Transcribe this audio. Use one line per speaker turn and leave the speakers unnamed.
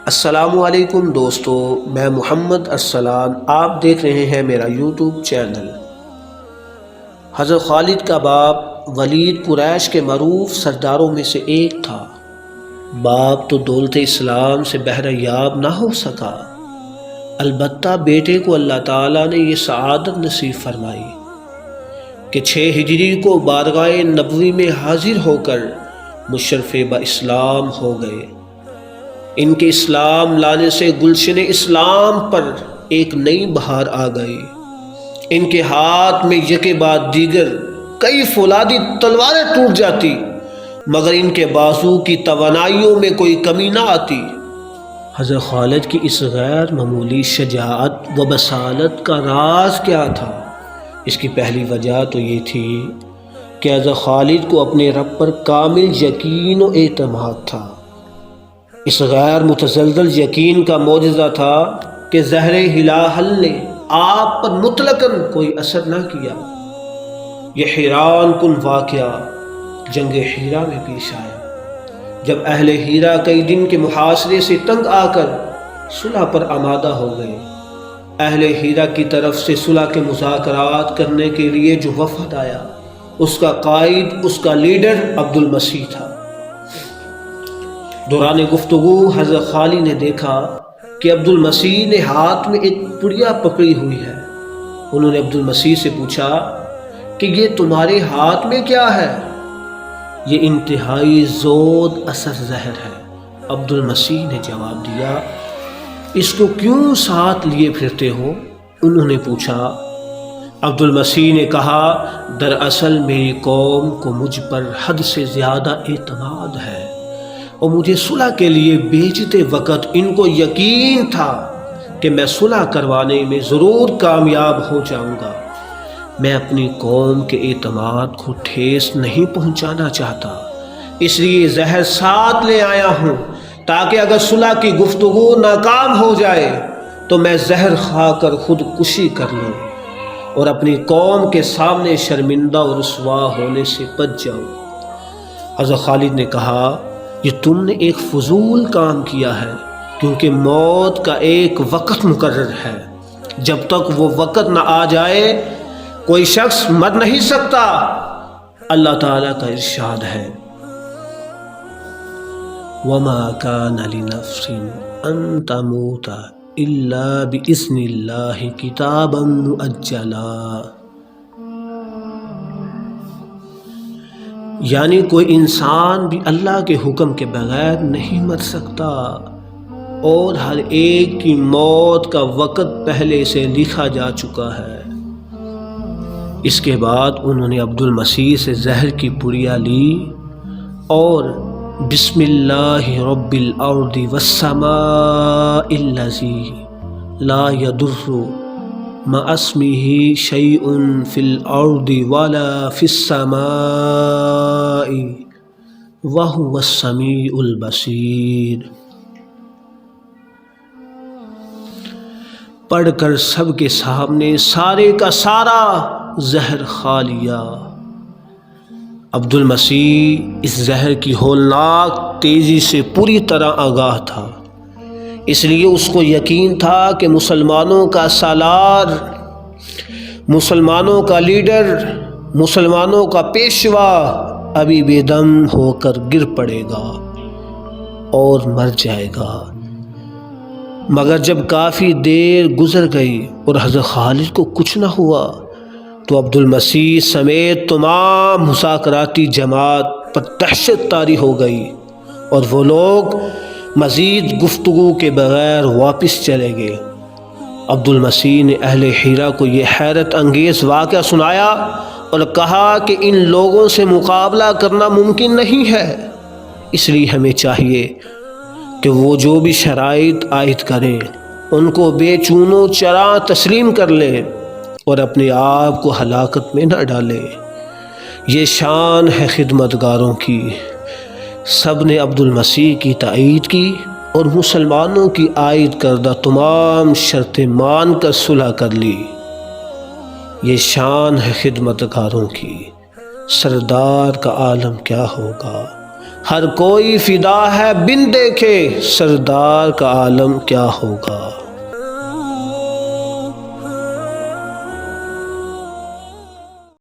السلام علیکم دوستو، میں محمد ارسلان، آپ دیکھ رہے ہیں میرا یوٹیوب چینل۔ حضرت خالد کا باپ ولید قریش کے معروف سرداروں میں سے ایک تھا۔ باپ تو دولت اسلام سے بہرہ یاب نہ ہو سکا، البتہ بیٹے کو اللہ تعالیٰ نے یہ سعادت نصیب فرمائی کہ 6 ہجری کو بارگاہ نبوی میں حاضر ہو کر مشرف با اسلام ہو گئے۔ ان کے اسلام لانے سے گلشن اسلام پر ایک نئی بہار آ گئی۔ ان کے ہاتھ میں یکے بعد دیگر کئی فولادی تلواریں ٹوٹ جاتی، مگر ان کے بازو کی توانائیوں میں کوئی کمی نہ آتی۔ حضرت خالد کی اس غیر معمولی شجاعت و بصالت کا راز کیا تھا؟ اس کی پہلی وجہ تو یہ تھی کہ حضرت خالد کو اپنے رب پر کامل یقین و اعتماد تھا۔ اس غیر متزلزل یقین کا معجزہ تھا کہ زہر ہلاہل نے آپ پر مطلقاً کوئی اثر نہ کیا۔ یہ حیران کن واقعہ جنگ حیرہ میں پیش آیا، جب اہل حیرہ کئی دن کے محاصرے سے تنگ آ کر صلح پر آمادہ ہو گئے۔ اہل حیرہ کی طرف سے صلح کے مذاکرات کرنے کے لیے جو وفد آیا، اس کا قائد، اس کا لیڈر عبد المسیح تھا۔ دوران گفتگو حضرت خالد نے دیکھا کہ عبد المسیح نے ہاتھ میں ایک پڑیا پکڑی ہوئی ہے۔ انہوں نے عبد المسیح سے پوچھا کہ یہ تمہارے ہاتھ میں کیا ہے؟ یہ انتہائی زود اثر زہر ہے، عبد المسیح نے جواب دیا۔ اس کو کیوں ساتھ لیے پھرتے ہو؟ انہوں نے پوچھا۔ عبد المسیح نے کہا، دراصل میری قوم کو مجھ پر حد سے زیادہ اعتماد ہے، اور مجھے صلح کے لیے بھیجتے وقت ان کو یقین تھا کہ میں صلح کروانے میں ضرور کامیاب ہو جاؤں گا۔ میں اپنی قوم کے اعتماد کو ٹھیس نہیں پہنچانا چاہتا، اس لیے زہر ساتھ لے آیا ہوں تاکہ اگر صلح کی گفتگو ناکام ہو جائے تو میں زہر کھا کر خودکشی کر لوں اور اپنی قوم کے سامنے شرمندہ اور رسوا ہونے سے بچ جاؤں۔ حضرت خالد نے کہا، یہ تم نے ایک فضول کام کیا ہے، کیونکہ موت کا ایک وقت مقرر ہے۔ جب تک وہ وقت نہ آ جائے کوئی شخص مر نہیں سکتا۔ اللہ تعالیٰ کا ارشاد ہے، وَمَا كَانَ لِنَفْسٍ أَن تَمُوتَ إِلَّا بِإِذْنِ اللَّهِ كِتَابًا مُؤَجَّلًا۔ یعنی کوئی انسان بھی اللہ کے حکم کے بغیر نہیں مر سکتا، اور ہر ایک کی موت کا وقت پہلے سے لکھا جا چکا ہے۔ اس کے بعد انہوں نے عبد المسیح سے زہر کی پڑیا لی اور بسم اللہ رب الارض والسماء الذی لا یضر مع اسمہ شیء فی الارض ولا فی السماء وہو السمیع البصیر، پڑھ کر سب کے سامنے سارے کا سارا زہر کھا لیا۔ عبد المسیح اس زہر کی ہولناک تیزی سے پوری طرح آگاہ تھا، اس لیے اس کو یقین تھا کہ مسلمانوں کا سالار، مسلمانوں کا لیڈر، مسلمانوں کا پیشوا ابھی بے دم ہو کر گر پڑے گا اور مر جائے گا۔ مگر جب کافی دیر گزر گئی اور حضرت خالد کو کچھ نہ ہوا تو عبد المسیح سمیت تمام مذاکراتی جماعت پر دہشت طاری ہو گئی اور وہ لوگ مزید گفتگو کے بغیر واپس چلے گئے۔ عبد المسیح نے اہل حیرہ کو یہ حیرت انگیز واقعہ سنایا اور کہا کہ ان لوگوں سے مقابلہ کرنا ممکن نہیں ہے، اس لیے ہمیں چاہیے کہ وہ جو بھی شرائط عائد کریں ان کو بے چون و چرا تسلیم کر لیں اور اپنے آپ کو ہلاکت میں نہ ڈالیں۔ یہ شان ہے خدمتگاروں کی۔ سب نے عبد المسیح کی تائید کی اور مسلمانوں کی عائد کردہ تمام شرطیں مان کر صلح کر لی۔ یہ شان ہے خدمتگاروں کی، سردار کا عالم کیا ہوگا۔ ہر کوئی فدا ہے بن دیکھے، سردار کا عالم کیا ہوگا۔